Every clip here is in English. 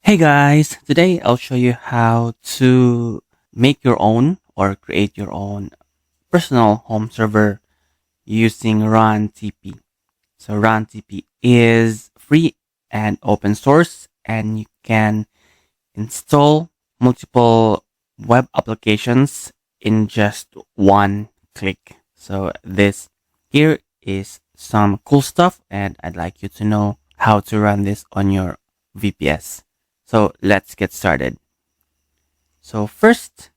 Hey guys, today I'll show you how to make your own or create your own personal home server using runtipi. So runtipi is free and open source, and you can install multiple web applications in just one click. So this here is some cool stuff, and I'd like you to know how to run this on your VPS. So let's get started. So first,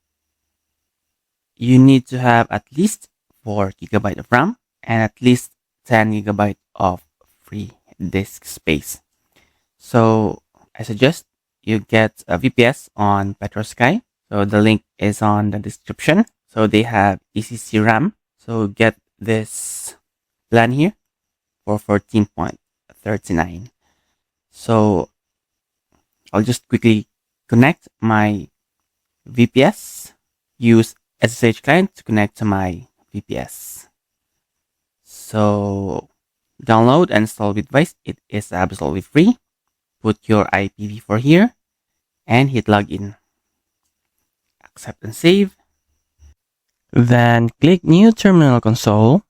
you need to have at least 4 gigabyte of RAM and at least 10 gigabyte of free disk space. So I suggest you get a VPS on PetroSky. So the link is on the description. So they have ECC RAM. So get this plan here for 14.39. So I'll just quickly connect my VPS. Use SSH client to connect to my VPS. So download and install Bitwise. It is absolutely free. Put your IPv4 here and hit login. Accept and save. Then click New Terminal Console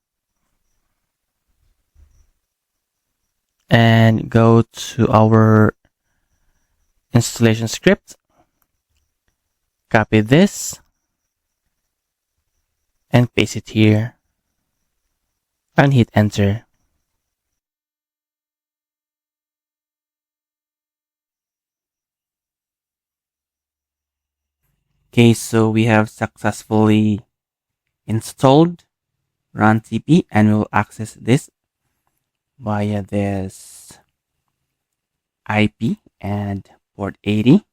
and go to our installation script. Copy this and paste it here and hit enter. Okay, so we have successfully installed runtipi, and we'll access this via this IP and port 80.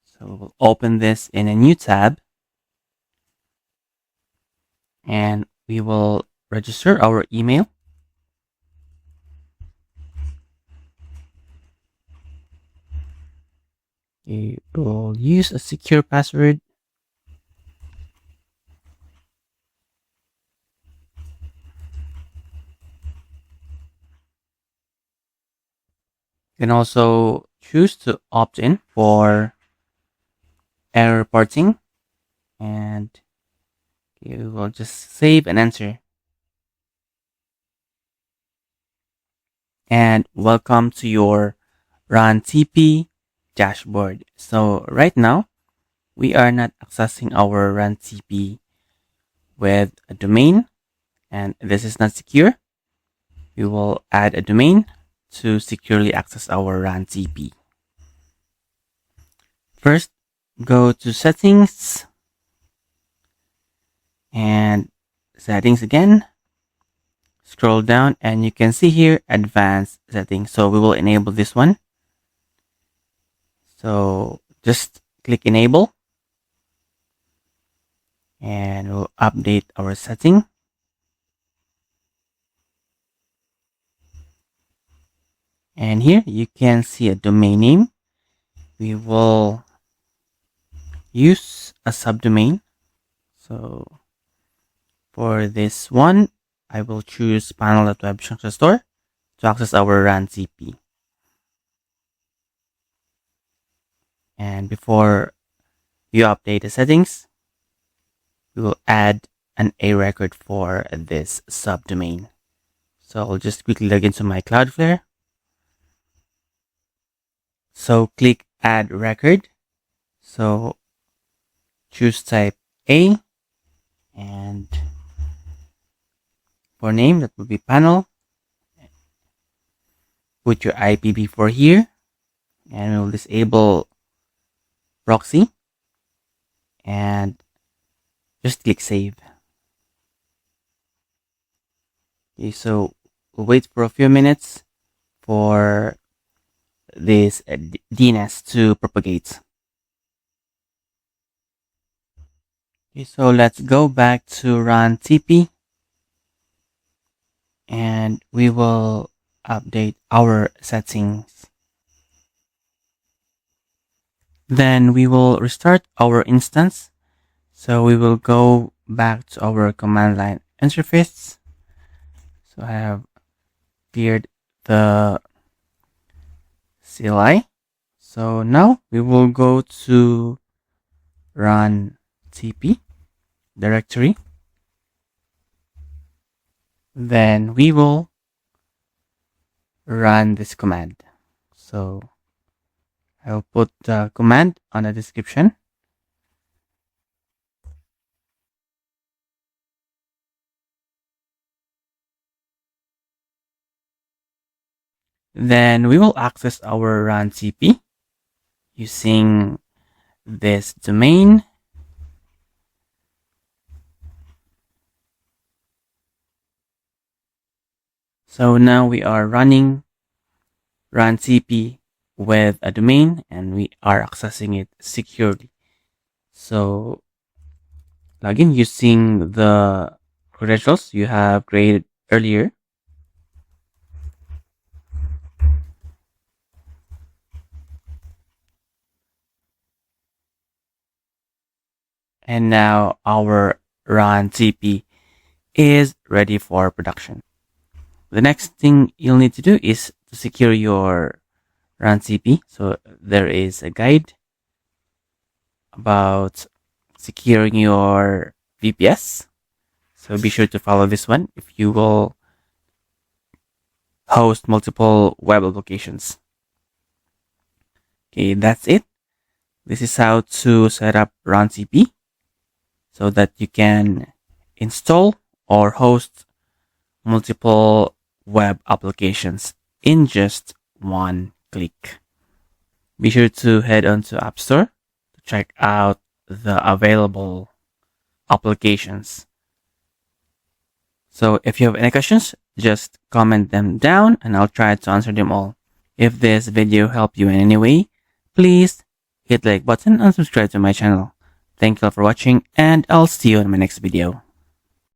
So we'll open this in a new tab and we will register our email. We will use a secure password. You can also choose to opt in for error reporting, and you will just save and enter. And welcome to your runtipi dashboard. So right now, we are not accessing our runtipi with a domain, and this is not secure. We will add a domain to securely access our runtipi. First, go to settings and settings again. Scroll down and you can see here advanced settings. So we will enable this one. So just click enable and we'll update our setting. And here you can see a domain name. We will use a subdomain. So for this one, I will choose panel.webfunctionstore to access our runtipi. And before you update the settings, we will add an A record for this subdomain. So I'll just quickly log into my Cloudflare. So click add record. So choose type A, and for name that will be panel. Put your IPv4 here and we'll disable proxy and just click save. Okay, so we'll wait for a few minutes for this DNS to propagate. Okay, so let's go back to runtipi and we will update our settings. Then we will restart our instance. So we will go back to our command line interface. So I have cleared the CLI. So now we will go to runtipi directory. Then we will run this command. So I'll put the command on the description. Then we will access our runtipi using this domain. So now we are running runtipi with a domain and we are accessing it securely. So log in using the credentials you have created earlier. And now our runtipi is ready for production. The next thing you'll need to do is to secure your runtipi. So there is a guide about securing your VPS. So be sure to follow this one if you will host multiple web applications. Okay, that's it. This is how to set up runtipi so that you can install or host multiple web applications in just one click. Be sure to head on to App Store to check out the available applications. So if you have any questions, just comment them down and I'll try to answer them all. If this video helped you in any way, please hit the like button and subscribe to my channel. Thank you all for watching and I'll see you in my next video.